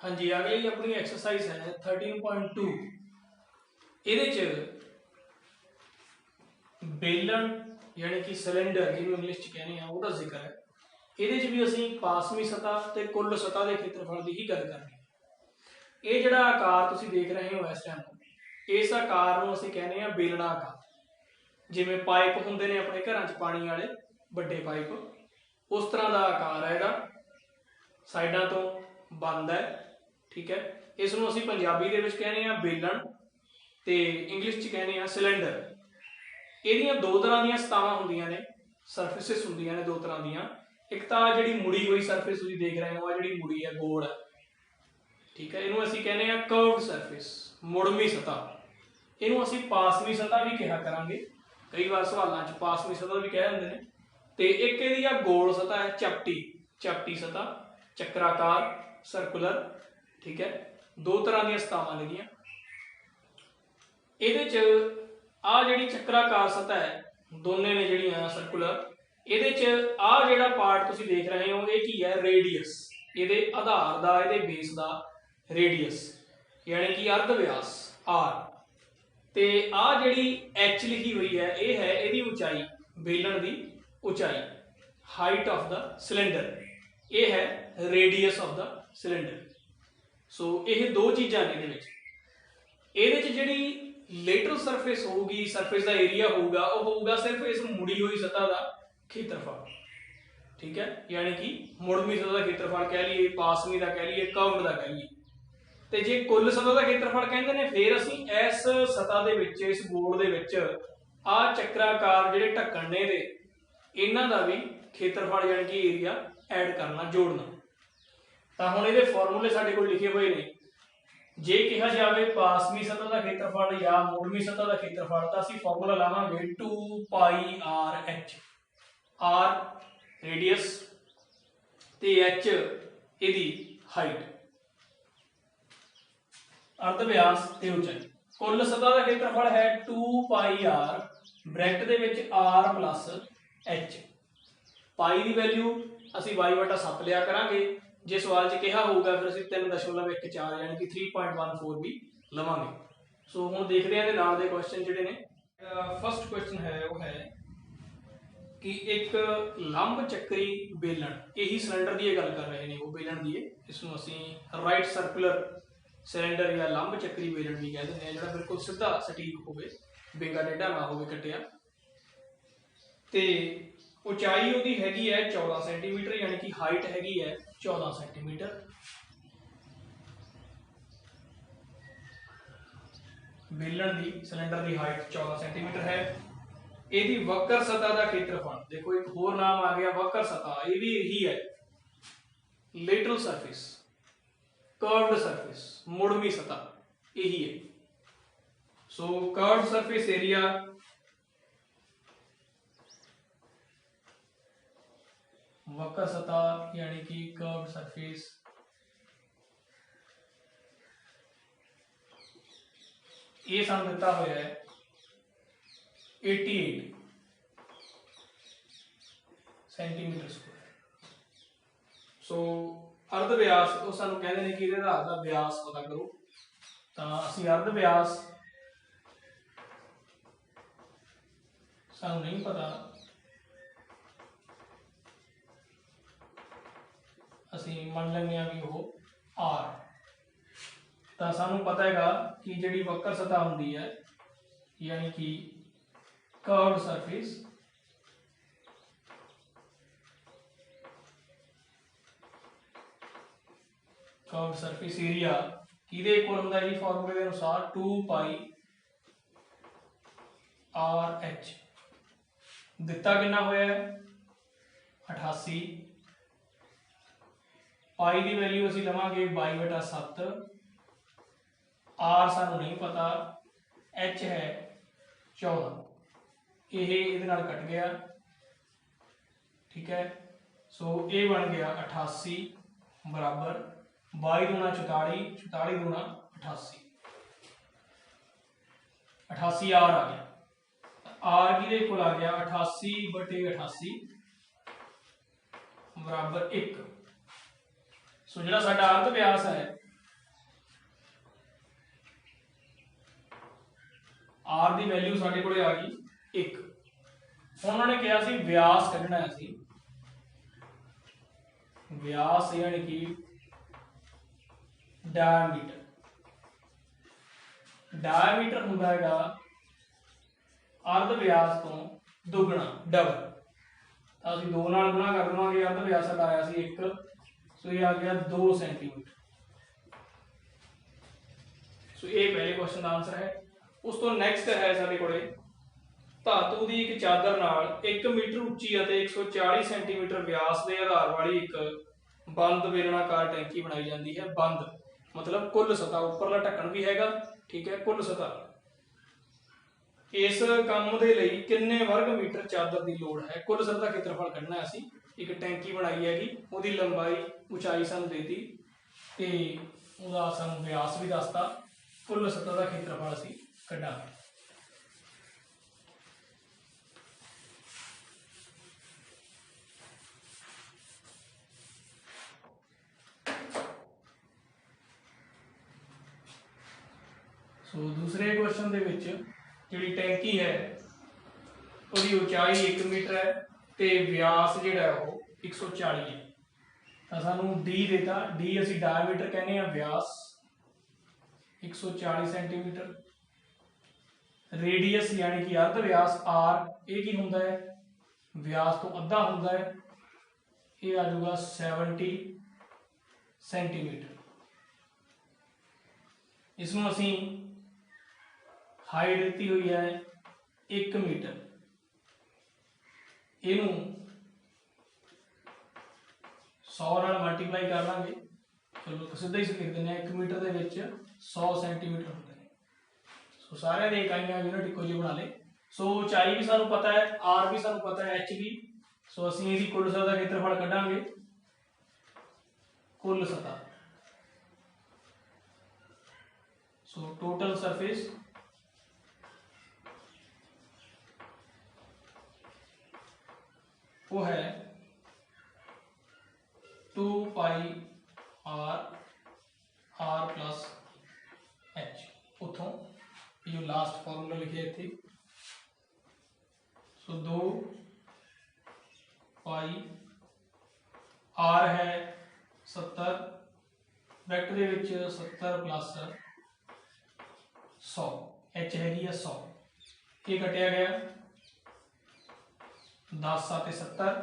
हाँ जी, अगली अपनी एक्सरसाइज है 13.2। ਇਹਦੇ ਚ बेलन यानी कि सिलेंडर जिन्होंने इंग्लिश च कहने हैं ਉਹਦਾ ਜ਼ਿਕਰ है। ਇਹਦੇ ਚ ਵੀ ਅਸੀਂ ਪਾਸਵੀਂ ਸਤਹ ਤੇ ਕੁੱਲ ਸਤਹ ਦੇ ਖੇਤਰਫਲ ਦੀ ਹੀ ਗੱਲ ਕਰਨੀ ਹੈ। ਇਹ ਜਿਹੜਾ ਆਕਾਰ ਤੁਸੀਂ ਦੇਖ ਰਹੇ ਹੋ ਇਸ ਟਾਈਮ, ਇਸ ਆਕਾਰ ਨੂੰ ਅਸੀਂ ਕਹਿੰਦੇ ਆ बेलना आकार। जिवें पाइप हुंदे ने अपने घरां च पानी वाले वड्डे पाइप, उस तरह का आकार है। इहदा साइडां तो बंद है, ठीक है। इस नूं असीं पंजाबी दे विच कहने आ बेलन ते इंग्लिश च कहने आ सिलेंडर। इहदियां दो तरह दीयां सतहां हुंदियां ने, सरफेसिस हुंदियां ने दो तरह दीयां। एक तां जिहड़ी मुड़ी हुई सरफेस तुसीं देख रहे हो, आ जिहड़ी मुड़ी है गोल है, ठीक है। इहनूं असीं कहने आ कर्व्ड सरफेस, मुड़वी सतह। इहनूं असीं पासवी सतह भी कहा करांगे, कई बार सवालों च पासवी सतह भी कह दिंदे ने। ते एक इहदी आ गोल सतह है, चपटी चपटी सतह, चक्राकार सर्कुलर, ठीक है। दो तरह दी सतहां नेगियां। इहदे च आ जिहड़ी चक्राकार सतह है, दोने ने जिहड़ियां सर्कुलर, इहदे च आ जिहड़ा पार्ट तुसीं देख रहे हो ये की है रेडियस। इहदे आधार दा, इहदे बेस दा रेडियस यानी कि अर्ध व्यास आर। ते आ जिहड़ी एच लिखी हुई है, ये है इहदी ऊंचाई, बेलन दी ऊंचाई, हाइट ऑफ द सिलेंडर। ये है रेडियस ऑफ द सिलेंडर। सो ये दो चीज़ां ने इहदे विच। इहदे च जिहड़ी लेटरल सरफेस होगी, सरफेस का एरिया होगा, वो होगा सिर्फ इस मुड़ी हुई सतह का खेत्रफल, ठीक है। यानी कि मुड़वी सतह का खेत्रफल कह लीए, पासवी का कह लीए, कर्व्ड का कह लीए। ते जे कुल सतह का खेत्रफल कहते हैं, फिर असीं इस सतह दे विच, इस गोल दे विच आ चक्राकार जिहड़े ढक्कण ने दे, इन्हां दा भी खेत्रफल यानी कि एरिया ऐड करना, जोड़ना। तां हुण इहदे फॉर्मूले साडे कोल लिखे हुए ने। जे कहा जाए पासवी सतह का खेत्रफल या मुड़वी सतह का खेत्रफल, तो असीं फॉर्मूला लावांगे 2 pi R H. R radius ते एच इहदी हाइट, अर्ध व्यास ते ऊंचाई। कुल सतह का खेत्रफल है 2 पाई आर, ब्रैकेट दे विच आर प्लस एच। पाई की वैल्यू असीं वाई बटा 7 लिया करांगे। जे सवाल च कहा होगा फिर असीं 3.14 यानी कि 3.14 भी लवांगे। सो हुण देखदे हां इहदे नाल दे क्वेश्चन जिहड़े ने। फर्स्ट क्वेश्चन है वो है कि एक लंब चक्री बेलन, यही सिलेंडर की गल कर रहे हैं वो बेलन की, इसनूं असीं राइट सर्कुलर सिलेंडर या लंब चक्री बेलन भी कह देंगे, जो बिल्कुल सीधा सटीक होवे, बिंगा टेढ़ा ना होवे कटिया। ते ऊंचाई उहदी हैगी है 14 सेंटीमीटर, यानी कि हाइट हैगी है 14 सेंटीमीटर। बेलन की सिलेंडर की हाइट 14 सेंटीमीटर है। यदि वक्र सतह का खेत्रफल, देखो एक होर नाम आ गया वक्र सतह, ये भी यही है, लेटरल सरफेस, कर्व्ड सरफेस, मुड़वी सतह यही है। सो कर्व्ड सरफेस एरिया वक्र सतह यानी कि कर्व्ड सरफेस, ये सानू दिता हुआ है 88 सेंटीमीटर स्क्वायर। सो अर्ध व्यास वो सानू कहते हैं कि आधार का व्यास पता करो, तो असीं अर्ध व्यास सानू नहीं पता, असीं मन लेंगे कि वो आर। तो सानू पता है कि जिहड़ी वक्र सतह हुंदी है यानी कि curved surface, curved surface area किहदे इक्वल हुंदा है जी, फॉर्मूले के अनुसार 2 पाई आर एच। दिता कितना होया है 88। पाई की वैल्यू असीं लवांगे 22/7। आर सानू नहीं पता, एच है 14, ये इहदे नाल कट गया, ठीक है। सो ये बन गया 88 बराबर 22 दूना 44, 44 दूना 88, 88 आर आ गया। आर की कोल आ गया 88/88 बराबर 1। सो जो साडा अर्ध व्यास है आर की वैल्यू साडे कोले आ गई 1। हुण उन्होंने कहा सी व्यास कढना है, सी व्यास यानी कि डायमीटर। डायमीटर हुंदा हैगा अर्ध व्यास तो दुगना डबल, तो असीं 2 नाल गुणा कर देवांगे। अर्ध व्यास साडा आया सी 1, सो ये आ गया 2 सेंटीमीटर। सो ये पहले क्वेश्चन का आंसर है। उस तो नैक्सट है साडे कोले धातु की एक चादर नाल 1 मीटर उच्ची और 140 सेंटीमीटर व्यास के आधार वाली एक बंद बेलनाकार टैंकी बनाई जाती है। बंद मतलब कुल सतह, उपरला ढक्कन भी हैगा, ठीक है, कुल सतह। इस काम के लिए किन्ने वर्ग मीटर चादर की लोड़ है? कुल सतह क्षेत्रफल कढ़ना है। असी एक टैंकी बनाई हैगी, उसकी लंबाई उचाई सानू देती ते उहदा सानू व्यास भी दसता, कुल सतह का क्षेत्रफल असी कढ़ांगे। सो दूसरे क्वेश्चन दे विच जिहड़ी टैंकी है उसकी उचाई 1 मीटर है तो व्यास जिहड़ा वो 140 है। तो सानू डी देता, डी असी डायमीटर कहने हैं, व्यास 140 सेंटीमीटर। रेडियस यानी कि अर्ध व्यास आर, ये की हुंदा है? व्यास तो अद्धा हुंदा है, ये आ जाऊगा 70 सेंटीमीटर। इसमें असी हाइट दी हुई है 1 मीटर, इनू 100 नाल मल्टीप्लाई कर लांगे। चलो तो सीधा ही लिख दें 1 मीटर दे विच 100 सेंटीमीटर होंगे ने। सो सारे दे इकाइयां यूनिट इको जी बना ले। सो ऊंचाई भी सानू पता है, आर भी सानू पता है, एच भी। सो असीं इहदी कुल सतह का क्षेत्रफल कढांगे। कुल सतह, सो टोटल सरफेस वो है 2 पाई आर प्लस एच। उतों जो लास्ट फॉर्मूला लिखे थे, सो 2 पाई आर है 70, ब्रैकेट दे विच 70 प्लस 100, एच हैगी 100, ये कटिया गया 10 7 70,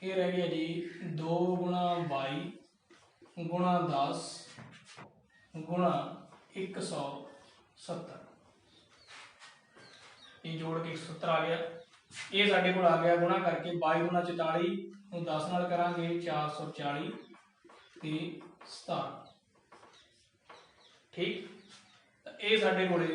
ये रह गया जी 2 गुणा 22 गुणा 10 गुणा 170, ये जोड़ के 170 आ गया। ये साडे कोल आ गया गुणा करके 22 गुणा 44 नूं 10 नाल करांगे 440 ते 17, ठीक। ये साडे कोले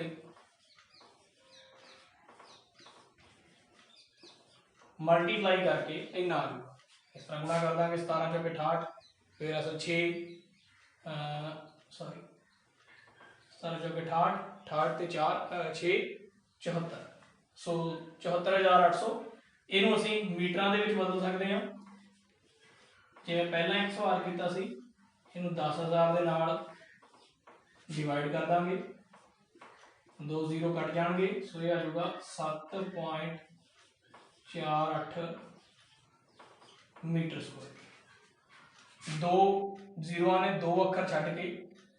मल्टीप्लाई करके इन्ना आ जाऊगा। इस तरह गुणा कर देंगे 17 चौके 68, फिर असल 6 सॉरी 17 चौके 68, 68 ते 4 6 74, सो 74,800। इनू असी मीटर के बदल सकते हैं। जिवें पहला 100 हल किया सी, इनू 10,000 के नाल डिवाइड कर देंगे, 2 0 कट जाएंगे, सो ये आ जाऊगा 7.48 मीटर स्क्वायर। 2 0 ने 2 अखर छड्ड के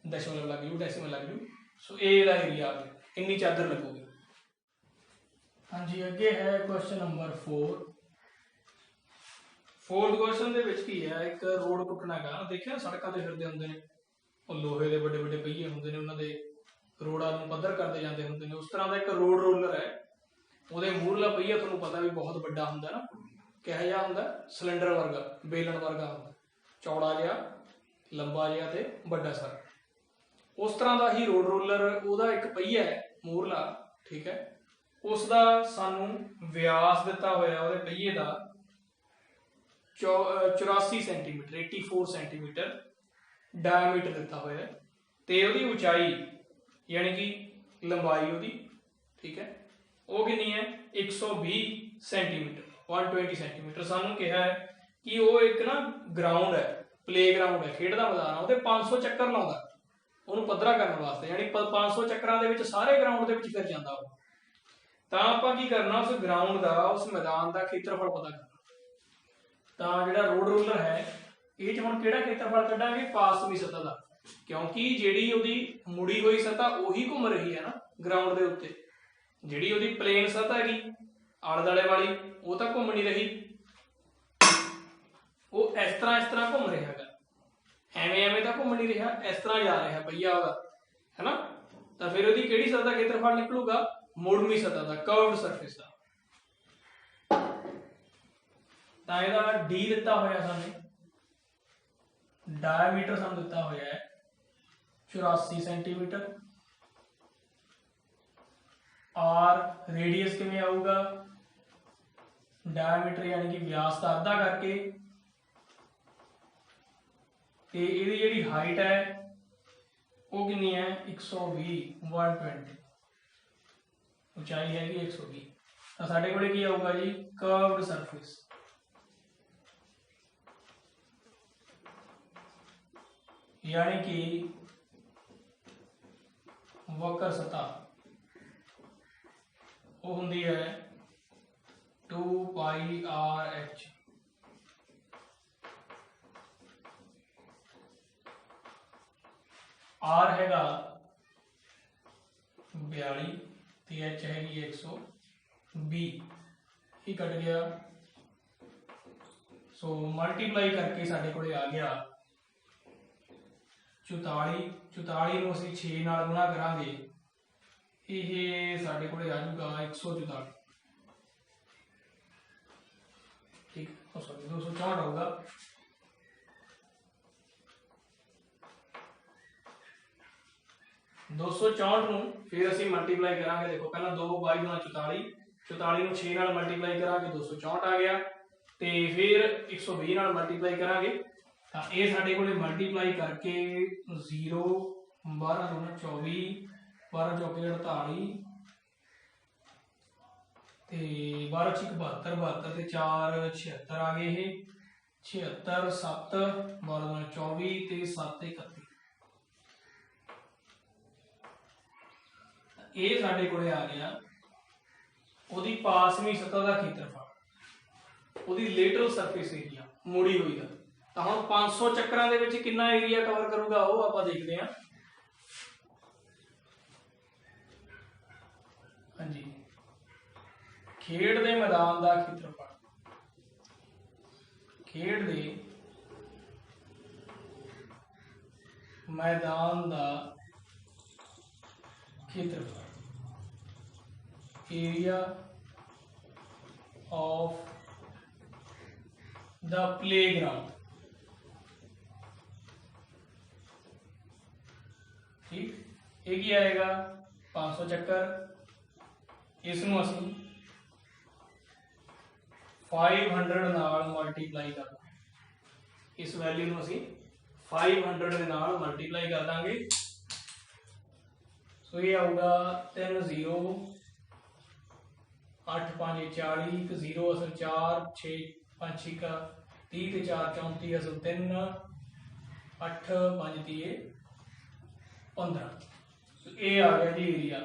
दशमलव लग जू, डेसिमल लग जू। सो ये एरिया आ गया, इन्नी चादर लगूगी। हाँ जी, अगे है क्वेश्चन नंबर 4। फोर्थ क्वेश्चन दे विच की है, एक रोड टुटना है। देखिए सड़कों ते फिरदे हुंदे ने, लोहे के बड़े बड़े पहिए होंगे ने, उन्होंने रोड़ा नूं पद्धर करते जाते होंगे ने। उस तरह का एक रोड रोलर है, वो मूहरला पहिया तुहानूं पता भी बहुत बड़ा होंगे ना, किहो जिहा होंदा? सिलेंडर वर्गा, बेलन वर्गा होंदा, चौड़ा जिहा, लंबा जिहा ते बड़ा सारा। उस तरह का ही रोड रोलर, उसका एक पहिया है मूहरला, ठीक है। उसका सानू व्यास दिता होया उहदे पहिए का 84 सेंटीमीटर 84 सेंटीमीटर डायमीटर दिता होया है, ते उहदी ऊंचाई यानी कि लंबाई उहदी, ठीक है, वो कितनी है 120 सेंटीमीटर 120 सेंटीमीटर। सानू कहा है कि वो एक ना ग्राउंड है, प्ले ग्राउंड है, खेड का मैदान है, 500 चक्कर लाउंदा। ਉਹਨੂੰ ਪੱਧਰਾ ਕਰਨ ਵਾਸਤੇ, ਯਾਨੀ 500 ਚੱਕਰਾਂ ਦੇ ਵਿੱਚ ਸਾਰੇ ਗਰਾਊਂਡ ਦੇ ਵਿੱਚ ਫਿਰ ਜਾਂਦਾ ਉਹ। ਤਾਂ ਆਪਾਂ ਕੀ ਕਰਨਾ, ਉਸ ਗਰਾਊਂਡ ਦਾ, ਉਸ ਮੈਦਾਨ ਦਾ ਖੇਤਰਫਲ ਪਤਾ ਕਰਨਾ। ਤਾਂ ਜਿਹੜਾ ਰੋਡ ਰੂਲਰ ਹੈ ਇਹ 'ਚ ਹੁਣ ਕਿਹੜਾ ਖੇਤਰਫਲ ਕੱਢਾਂਗੇ, ਪਾਸਵੀ ਸਤਹ ਦਾ, ਕਿਉਂਕਿ ਜਿਹੜੀ ਉਹਦੀ ਮੁੜੀ ਹੋਈ ਸਤਹ ਉਹੀ ਘੁੰਮ ਰਹੀ ਹੈ ਨਾ ਗਰਾਊਂਡ ਦੇ ਉੱਤੇ। ਜਿਹੜੀ ਉਹਦੀ ਪਲੇਨ ਸਤਹ ਹੈਗੀ ਆਲੇ ਦੁਆਲੇ ਵਾਲੀ ਉਹ ਤਾਂ ਘੁੰਮ ਨਹੀਂ ਰਹੀ, ਉਹ ਇਸ ਤਰ੍ਹਾਂ ਘੁੰਮ ਰਿਹਾ ਹੈਗਾ, ਐਵੇਂ ਤਾਂ ਘੁੰਮ ਨਹੀਂ ਰਿਹਾ, ਇਸ ਤਰ੍ਹਾਂ ਜਾ ਰਿਹਾ ਪਈਆ ਉਹਦਾ, ਹੈਨਾ। ਤਾਂ ਫਿਰ ਉਹਦੀ ਕਿਹੜੀ ਸਤਹ ਦਾ ਖੇਤਰਫਲ ਨਿਕਲੂਗਾ, ਮੁੜਵੀਂ ਸਤਹ ਦਾ, ਕਰਵਡ ਸਰਫੇਸ ਦਾ। ਤਾਂ ਇਹਦਾ ਡੀ ਦਿੱਤਾ ਹੋਇਆ ਸਾਨੂੰ, डायमीटर ਸਾਨੂੰ ਦਿੱਤਾ ਹੋਇਆ ਹੈ 84 सेंटीमीटर। आर रेडियस किवें आऊगा, डायमीटर यानी कि व्यास का अद्धा करके, ते इहदी जिहड़ी हाइट है वो कितनी है 120, 120, ऊंचाई हैगी 120। तो साडे कोले की आऊगा जी, कर्व्ड सरफेस, यानी कि वक्र सतह वो होंदी है 2πRH। R हैगा 42 ते H हैगी 120, ही कट गया। सो मल्टीप्लाई करके साडे कोले आ गया 44। 44 ਨੂੰ ਅਸੀਂ 6 ਨਾਲ ਗੁਣਾ ਕਰਾਂਗੇ, ਇਹ ਸਾਡੇ ਕੋਲੇ ਆ ਜਾਊਗਾ 144, ठीक, सॉरी 264 होगा। दो सौ 64 ਨੂੰ ਫਿਰ ਅਸੀਂ ਮਲਟੀਪਲਾਈ ਕਰਾਂਗੇ। देखो पहला 2 बाई 44, 44 ਨੂੰ 6 ਨਾਲ ਮਲਟੀਪਲਾਈ ਕਰਾਂਗੇ 264 आ गया, ਤੇ ਫਿਰ 120 ਨਾਲ ਮਲਟੀਪਲਾਈ ਕਰਾਂਗੇ ਤਾਂ ਇਹ ਸਾਡੇ ਕੋਲੇ ਮਲਟੀਪਲਾਈ ਕਰਕੇ 0 12 2 24, 12 ਚੌਕੇ 48 ਤੇ 12 6 72, 72 ਤੇ 4 76 ਆ ਗਏ। ਇਹ 76 7 12 2 24 ਤੇ 7 31, ਇਹ ਸਾਡੇ ਕੋਲੇ ਆ ਗਿਆ ਉਹਦੀ ਪਾਸਵੀਂ ਸਤਹ ਦਾ ਖੇਤਰਫਲ, ਉਹਦੀ ਲੇਟਰਲ ਸਰਫੇਸ ਏਰੀਆ ਮੁੜੀ ਹੋਈ ਦਾ। ਤਾਂ ਹੁਣ 500 ਚੱਕਰਾਂ ਦੇ ਵਿੱਚ ਕਿੰਨਾ ਏਰੀਆ ਕਵਰ ਕਰੂਗਾ ਉਹ ਆਪਾਂ ਦੇਖਦੇ ਹਾਂ। ਹਾਂਜੀ, खेड दे मैदान का खेत्रफल, खेड दे मैदान का खेत्रफल, एरिया ऑफ द प्लेग्राउंड, ठीक, ये की आएगा 500 चक्कर। इसनूं असीं 500 नाल मल्टीप्लाई कर देंगे, इस वैल्यू नूं असीं 500 दे नाल मल्टीप्लाई कर देंगे। सो ये आऊगा 3 0 8 5 40, 1 0 असल 4 6 5 6 का 30 ते 4 34 असल 3 8 5 30 15। ये आ गया जी एरिया,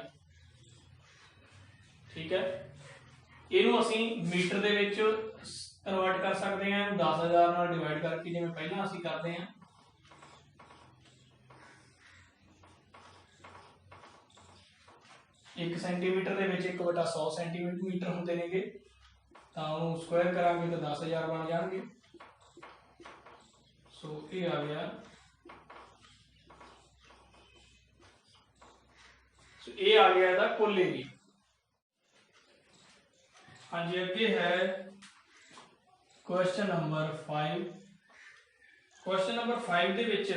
ठीक है। ਇਹਨੂੰ ਅਸੀਂ ਮੀਟਰ ਦੇ ਵਿੱਚ ਕਨਵਰਟ ਕਰ ਸਕਦੇ ਹਾਂ, 10000 ਨਾਲ ਡਿਵਾਈਡ ਕਰਕੇ, ਜਿਵੇਂ ਪਹਿਲਾਂ ਅਸੀਂ ਕਰਦੇ ਹਾਂ। एक सेंटीमीटर ਦੇ ਵਿੱਚ 1/100 सेंटीमीटर ਹੁੰਦੇ ਨੇਗੇ, ਤਾਂ ਉਹਨੂੰ ਸਕੁਆਇਰ ਕਰਾਂਗੇ ਤਾਂ 10000 ਬਣ ਜਾਣਗੇ। ਸੋ ਇਹ ਆ ਗਿਆ, ਸੋ ਇਹ ਆ ਗਿਆ ਇਹਦਾ ਕੁੱਲ ਏਰੀਆ। हाँ जी, अगे है क्वेश्चन नंबर 5। क्वेश्चन नंबर 5 दे विच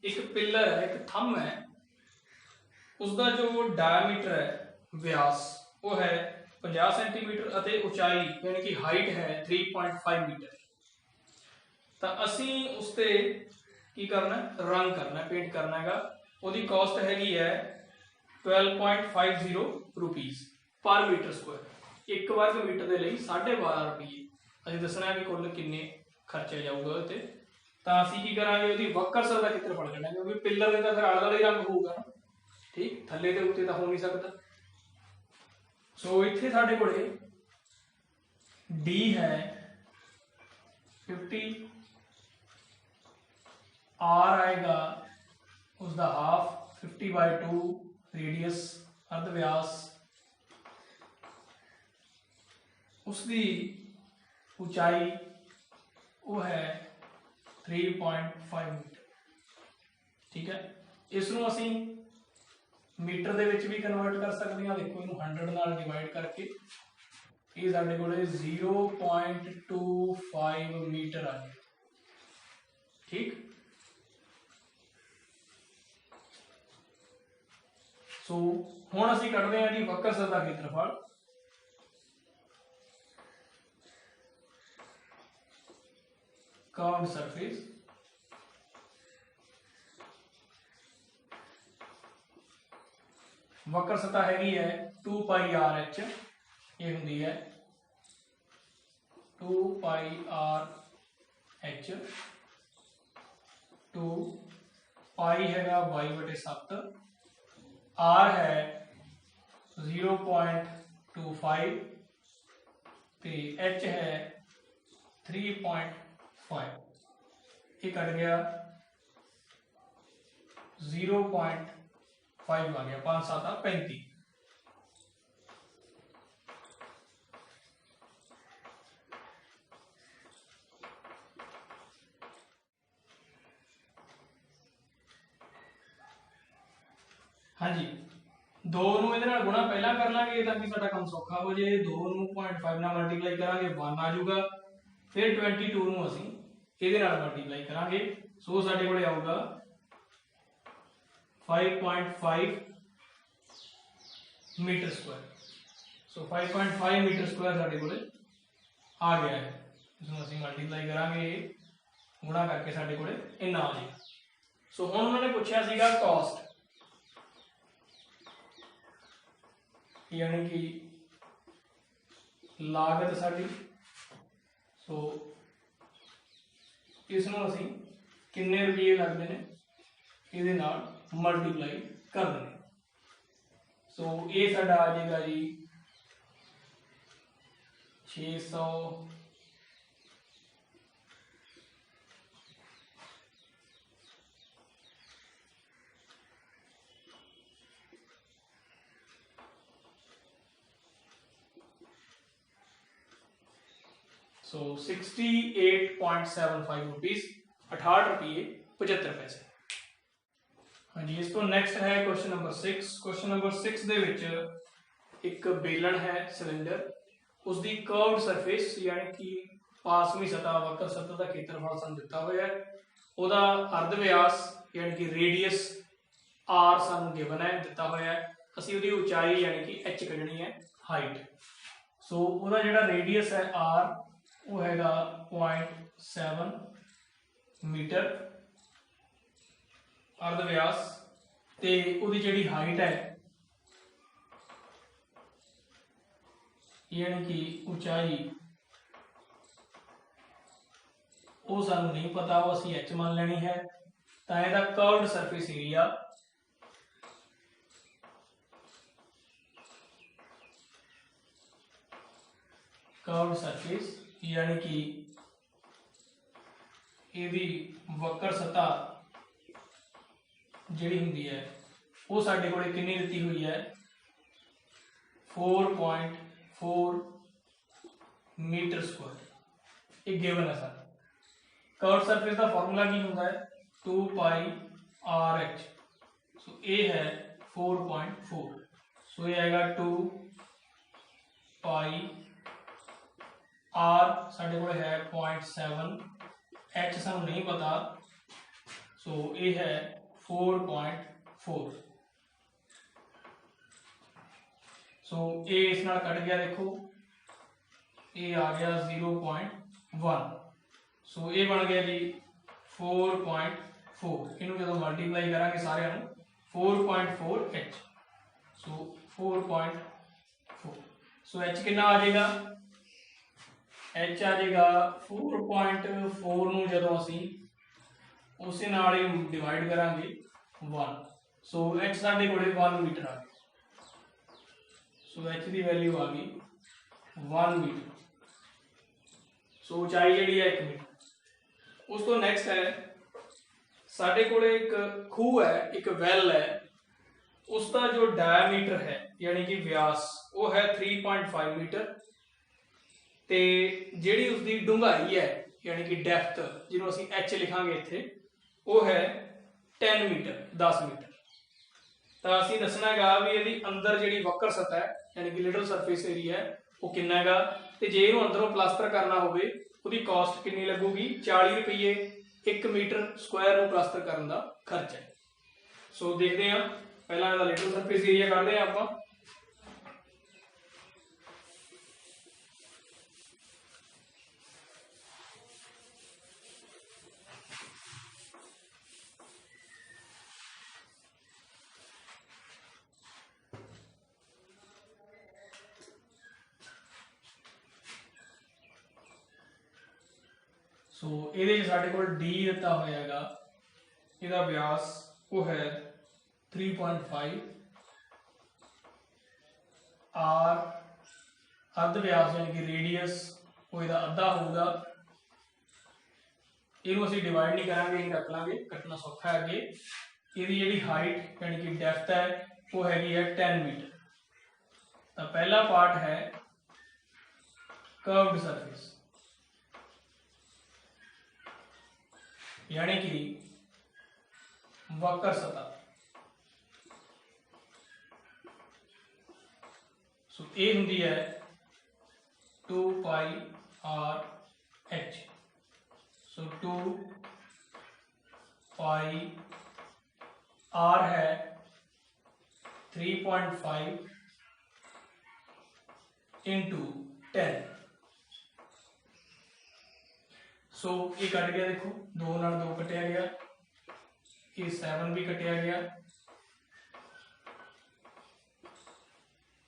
एक पिलर है, एक थंब है, उसका जो डायमीटर है, व्यास वो है 50 सेंटीमीटर अते ऊंचाई यानी कि हाइट है 3.5 मीटर। तो असी उसते की करना, रंग करना, पेंट करना है। उसकी कॉस्ट हैगी है 12.50 रुपीज़ पर मीटर स्क्वायर। 1 वर्ग मीटर के लिए 12.5 रुपये। अभी दसना कि कुल किन्ने खर्चा जाऊगा उत्ते। ਤਾਂ ਅਸੀਂ ਕੀ ਕਰਾਂਗੇ, ਉਹਦੀ ਵਕਰ ਸਰ ਦਾ ਖੇਤਰਫਲ ਕੱਢਾਂਗੇ, ਕਿਉਂਕਿ ਪਿੱਲਰ ਦੇ ਤਾਂ ਫਿਰ ਆਲੇ ਦੁਆਲੇ ਰੰਗ ਹੋਊਗਾ ਨਾ, ਠੀਕ, ਥੱਲੇ ਤੇ ਉੱਤੇ ਤਾਂ ਹੋ ਨਹੀਂ ਸਕਦਾ। ਸੋ ਇੱਥੇ ਸਾਡੇ ਕੋਲੇ D है 50, R आएगा उसका हाफ 50/2 रेडियस अर्ध व्यास, उसकी ऊंचाई वो है 3.5 मीटर। ठीक है, इसनों असी मीटर दे विच भी कन्वर्ट कर सकते हैं। देखो इनू 100 नाल डिवाइड करके ये साडे कोले 0.25 मीटर आ गया। ठीक, सो हुण असी कढदे हां जी वक्र सर दा खेत्रफल। कर्व्ड सरफेस वक्र सतह हैगी है 2πr/h, ये हुंदी है 2πr/h, 2 पाई हैगा y/7, r है 0.25 ते h है 3.5, ये कट गया 0.5 आ गया, 5 7 35। हाँ जी, 2 नूं इहदे नाल गुणा पहला कर लांगे ताकि साडा काम सौखा हो जाए। 2 नूं 0.5 नाल मल्टीप्लाई करांगे 1 आ जाऊगा, फिर 22 नूं असीं इहदे नाल मल्टीप्लाई करांगे, सो साडे कोले आऊगा 5.5 मीटर स्क्वायर। सो 5.5 मीटर स्क्वायर साडे कोले आ गया है। इसनूं असीं मल्टीप्लाई करांगे, गुणा करके साडे कोले इन्ना आ जाएगा। सो हुण उन्होंने पूछा सीगा कॉस्ट, यानी कि लागत साडी। सो इसनूं असीं किन्ने रुपये लगते हैं इहदे नाल मल्टीप्लाई कर देंगे। सो ये साडा आ जाएगा जी 600 सो 68.75 रुपीज, 68 रुपये 75 पैसे। हाँ जी, इस तो नेक्स्ट है क्वेश्चन नंबर 6। क्वेश्चन नंबर 6 दे विच एक बेलन है सिलेंडर, उसकी कर्व्ड सरफेस यानी कि पासवीं सतह वक्र सतह का खेत्रफल सानूं दिता होया है, उहदा अर्ध व्यास यानी कि रेडियस आर सानूं गिवन है, दिता होया है। असीं उहदी ऊंचाई यानी कि एच कढनी है, हाइट। सो उहदा जिहड़ा रेडियस है आर वो हैगा 0.7 मीटर अर्ध व्यास, ते उहदी जिहड़ी हाइट है यानी कि ऊंचाई वो सानू नहीं पता, वो असीं एच मान लेनी है। तां इहदा curved surface area curved surface यानी कि इहदी वक्र सतह जिहड़ी हुंदी है वो साडे कोले कितनी दित्ती हुई है, 4.4 मीटर स्क्वायर, ये गिवन है सर। कर्व सरफेस का फॉर्मूला की होता है 2πr/h। सो ये है 4.4, सो ये आएगा 2πr, साडे कोल है 0.7, h सानू नहीं पता, सो ये है 4.4। सो ये इस नाल कट गया, देखो ये आ गया 0.1, सो ये बन गया जी 4.4। इनू जो मल्टीप्लाई करांगे सारे 4.4h, सो 4.4। सो h कितना आ जाएगा, h आ जाएगा 4.4 नूं जदों असीं उस नाल ही डिवाइड करांगे 1। सो एच साडे कोले 1 मीटर आ गया। सो एच की वैल्यू आ गई 1 मीटर। सो ऊंचाई जी है 1 मीटर। उस तो नैक्सट है साडे कोले एक खूह है, एक वैल है, उसका जो डायमीटर है यानी कि व्यास वो है 3.5 मीटर ते जिहड़ी उसकी डूंघाई है यानी कि डैप्थ जिन्हों असीं एच लिखांगे इत्थे वो है 10 मीटर 10 मीटर। तो असीं दसना हैगा भी इहदी अंदर जिहड़ी वक्र सतह है यानी कि लिटल सरफेस एरिया है वो कितना हैगा ते जे इहनूं अंदरों प्लास्टर करना होवे उहदी कॉस्ट कितनी लगूगी 40 रुपये 1 मीटर स्क्वायर नूं प्लास्टर करन दा खर्चा है। सो देखते हैं पहला इहदा लिटल सरफेस एरिया कढदे हां आपां। सो ये साढ़े को डी दिता होगा, इसका व्यास वो है 3.5, आर अर्ध व्यास यानी कि रेडियस वो इसका अद्धा होगा। इनू असीं डिवाइड नहीं करांगे, इन रख लांगे, कटना सौखा है अगे। इसकी जी हाइट यानी कि डेप्थ है वो हैगी है 10 मीटर। तो पहला पार्ट है कर्व्ड सरफेस यानी कि वक्र सतह। सो ए हुंदी है 2 pi R H. So 2 pi R है 3.5 इंटू 10। सो ये कट गया, देखो 2 नाल 2 कटिया गया, ये 7 भी कटिया गया,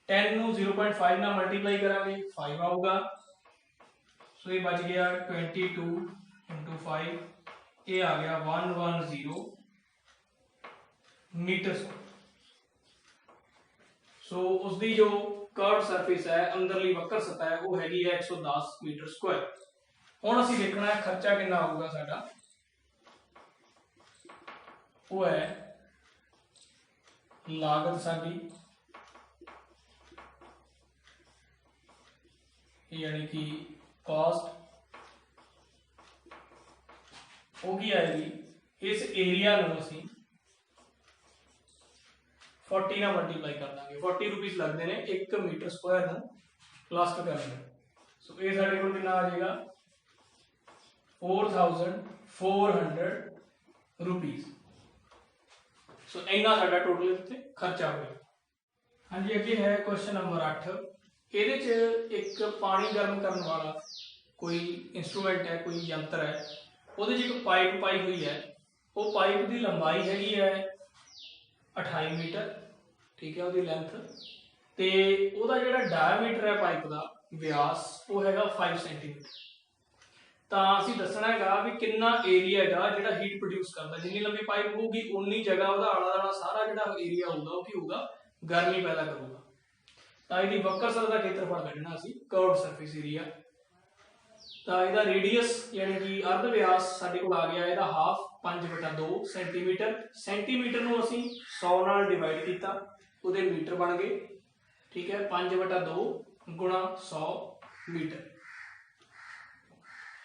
10 नू 0.5 ना मल्टीप्लाई करांगे 5 आऊगा। सो ये बच गया 22 इंटू 5, ये आ गया 110 मीटर स्क्वायर। सो उसकी जो कर्व सरफेस है अंदरली वक्र सतह है वो हैगी है 110 मीटर स्क्वायर। हुण असीं देखना है खर्चा कितना आऊगा साडा, वो है लागत साडी यानी कि कॉस्ट वो की आएगी इस एरिया नूं असीं 40 ना मल्टीप्लाई कर देंगे। 40 रुपीज़ लगते हैं 1 मीटर स्क्वायर नूं प्लास्टर करने। सो ये साडे कोल कितना आ जाएगा 4400 रुपीज़। सो इन्ना साडा टोटल इत्थे खर्चा होगा। हाँ जी, अगे है क्वेश्चन नंबर 8। ये एक पानी गर्म करने वाला कोई इंस्ट्रूमेंट है, कोई यंत्र है, वो एक पाइप पाई हुई है, वो पाइप की लंबाई हैगी है 28 मीटर, ठीक है, वो लेंथ, तो वह जो डायमीटर है पाइप का व्यास वो है 5 सेंटीमीटर। तो असीं दसना है भी कितना एरिया है जो हीट प्रोड्यूस करता, जिन्नी लंबी पाइप होगी उन्नी जगह वह आला दुआला सारा जो एरिया होगा वो की होगा गर्मी पैदा करूगा। तो यदि वक्र सतह का क्षेत्रफल कढ़ना असीं कर्व्ड सरफेस एरिया। तो इसका रेडियस यानी कि अर्ध व्यास साडे कोल आ गया इसका हाफ 5/2 सेंटीमीटर। सेंटीमीटर नूं असीं 100 नाल डिवाइड किया, उहदे मीटर बन गए, ठीक है, 5/2 गुणा 100 मीटर।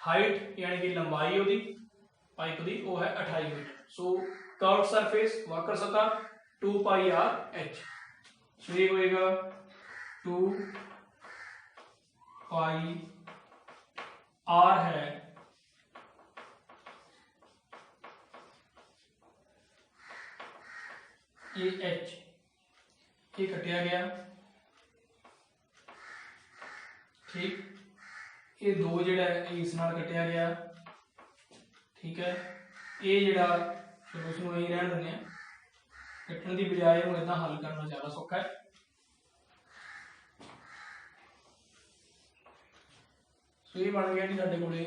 हाइट यानी कि लंबाई उहदी पाइप की वो है 28 मीटर। सो कर्व्ड सरफेस वक्र सतह 2 पाई आर एच। सो ये होएगा 2 पाई आर है ये एच, ये कटिया गया, ठीक, ये 2 जिहड़ा है इस नाल कटिया गया, ठीक है, ये जिहड़ा चलो उसनूं यही रहण दिंदे आ, कट्टण की बजाय इहनूं इदां हल करना ज़्यादा सौखा है। सो ये बन गया जी साडे कोले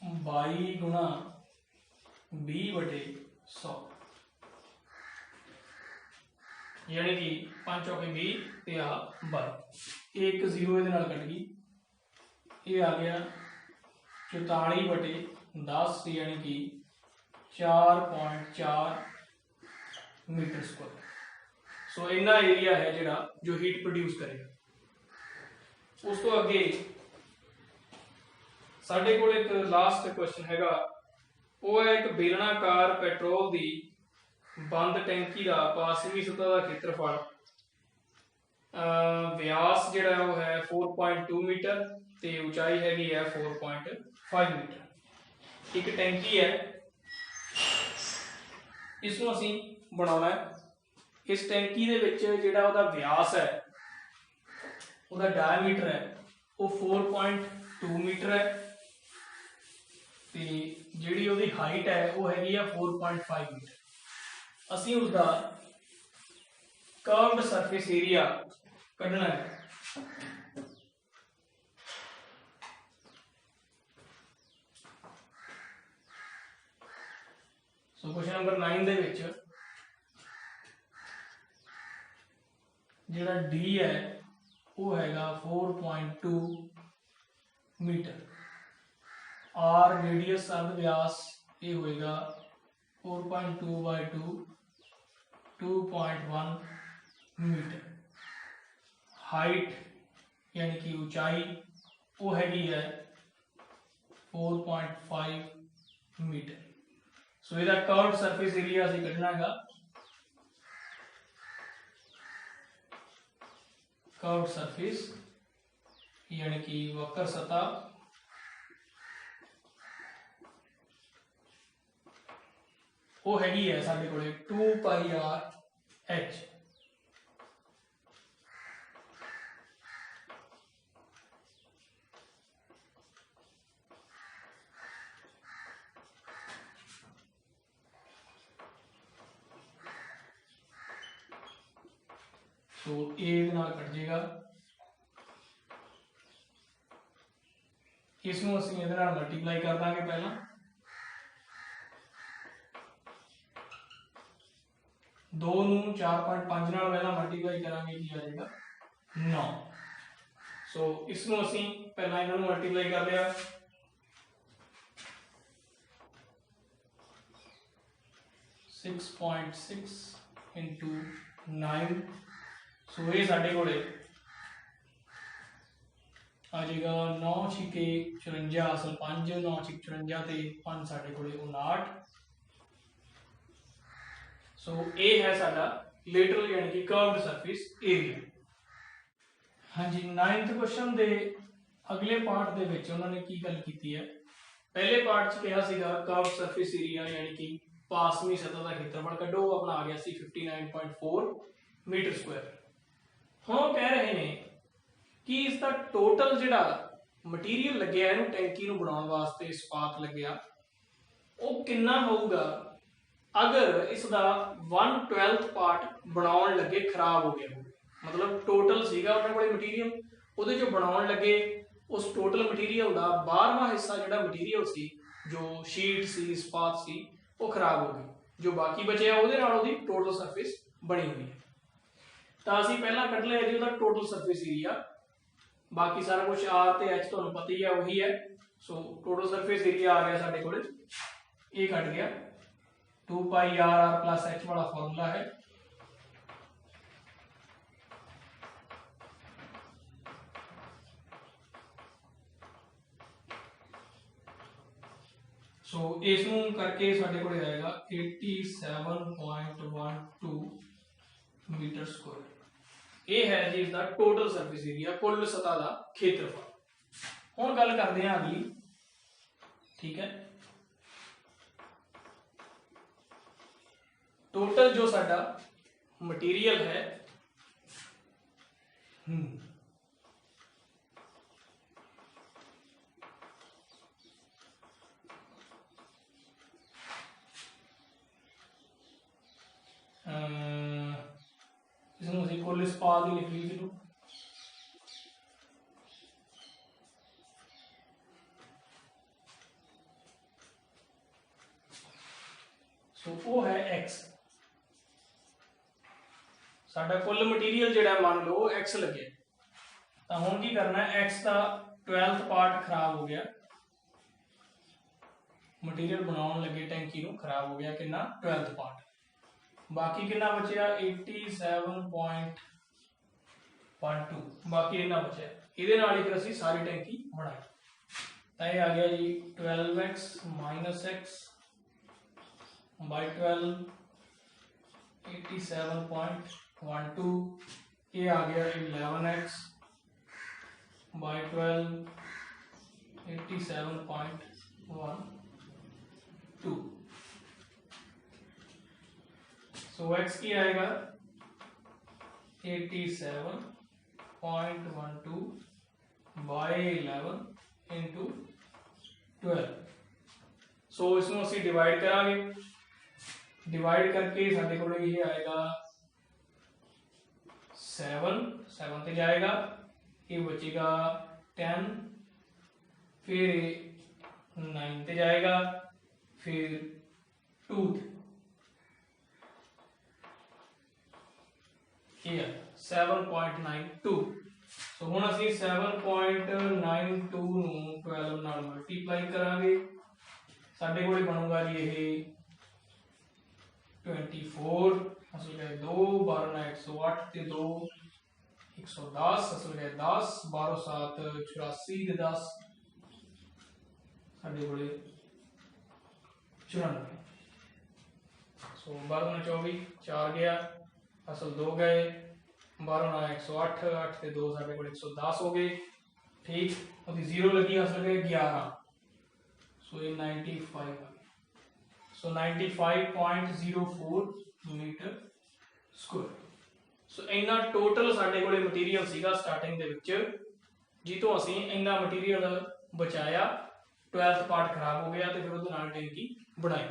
22 गुणा 20/100 यानी कि 5 चौके 20 ते आ 22 एक 0 ये कट गई ये आ गया 44/10 यानी कि 4.4 मीटर स्क्वायर। सो इन्ना एरिया है जिहड़ा जो हीट प्रोड्यूस करेगा। उस तो अगे साडे कोल एक लास्ट क्वेश्चन हैगा वो है एक बेलनाकार पेट्रोल दी बंद टैंकी का पासवी सतह का खेत्रफल व्यास जिहड़ा वो है 4.2 मीटर ते ऊंचाई हैगी है 4.5 मीटर। एक टैंकी है इसनूं असीं बनाउणा है। इस टैंकी दे विच जिहड़ा उहदा व्यास है उहदा डायमीटर है वो 4.2 मीटर है ते जिहड़ी उहदी हाइट है वो हैगी है 4.5 मीटर। असीं उसका कर्व्ड सरफेस एरिया कढना है। सो क्वेश्चन नंबर 9 दे विच जिहड़ा डी है वो हैगा 4.2 मीटर। आर रेडियस अर्ध व्यास ये होएगा 4.2/2 2.1 मीटर। हाइट यानी कि ऊंचाई वो हैगी है 4.5 मीटर। सो इहदा कर्व्ड सरफेस एरिया असीं कढना हैगा। कर्व्ड सरफेस यानी कि वक्र सतह वो हैगी है साडे कोले 2πr/h। तो ए नाल कट जाएगा। इसनूं असीं इहदे नाल मल्टीप्लाई कर दांगे। पहला 2 नूं 4.5 नाल पहला मल्टीप्लाई करांगे की आ जाएगा 9। सो इसनूं असीं पहला इन्हां नूं मल्टीप्लाई कर लिया 6.6 × 9। सो ये साडे कोले आ जाएगा 9 छिके 54 असल 5 9 छिक 54 ते 5 साडे कोले 59। सो ये है साडा लेटरल यानी कि कर्व्ड सरफेस एरिया। हाँ जी 9th क्वेश्चन दे अगले पार्ट दे विच उन्होंने की गल कीती है। पहले पार्ट च कहा सीगा कर्व्ड सरफेस एरिया यानी कि पासवी सतह का क्षेत्रफल कढो अपना आ गया सी 59.4 मीटर स्क्वायर। हुण कह रहे हैं कि इसका टोटल जिहड़ा मटीरियल लग्या इहनूं टैंकी नूं बनाउण वास्ते इस्पात लग्या वो कितना होऊगा अगर इसका 1/12 पार्ट बनाउण लगे खराब हो गया। मतलब टोटल सीगा उन्हां कोले मटीरियल उहदे चों बनाउण लगे उस टोटल मटीरियल का 12वां हिस्सा जिहड़ा मटीरियल सी जो शीट सी इस्पात सी वो खराब हो गई। जो बाकी बचे उहदे नाल उहदी टोटल सरफेस बनी हुई है। तो असीं पहला कढ लिया जी उहदा टोटल सरफेस एरिया। बाकी सारा कुछ आर ते एच तुहानूं पता ही है वही है। सो टोटल सरफेस एरिया आ गया साडे कोले ये कट गया 2πr/h वाला फॉर्मूला है। सो इसनूं करके साडे कोले आएगा 87.12 मीटर स्क्वायर। ये है जी इसका टोटल सरफेस एरिया कुल सतह का क्षेत्रफल। हुण गल करते हैं अगली। ठीक है टोटल जो साडा मटीरियल है इसनूं असीं कुल इस्पात ही लिख लीजिए। सो वो है x। साडा कुल मटीरियल जिहड़ा मान लो x लगे, तो हुण की करना है, x का 12th पार्ट खराब हो गया, मटीरियल बनाने लगे टैंकी नूं खराब हो गया, कितना 12th पार्ट, बाकी कितना बचा 87.12, बाकी इतना बचा, ये फिर असीं सारी टैंकी बनाई। तो ये आ गया जी 12x माइनस x बाई 12 87.12, ये आ गया 11x बाई 12 87.12। सो x की आएगा 87.12 बाई 11 इंटू 12। सो इसमें असीं डिवाइड करांगे, डिवाइड करके साडे कोल ये आएगा 7 ते जाएगा, ये बचेगा 10, फिर 9 ते जाएगा, फिर 2 ये 7.92। सो हुण असीं 7.92 नूं 12 नाल मल्टीप्लाई करांगे, साडे कोल बनूगा जी ये 24, असल है 2 12 108 ते 2 110, असल है 10 12 7 84 ते 10 साडे कोल 94। सो 12 24 4 गया, असल 2 गए, 12 108 8 ते 2 साडे कोल 110 हो गए, ठीक, और 0 लगी, असल है 11। सो ये 95 आ गया। सो 95.04 मीटर स्क्वायर। सो इन्ना टोटल साडे कोले मटीरियल सीगा स्टार्टिंग दे विच, जितों असीं इन्ना मटीरियल बचाया, 12th पार्ट खराब हो गया तो फिर उहदे नाल टैंकी बनाई।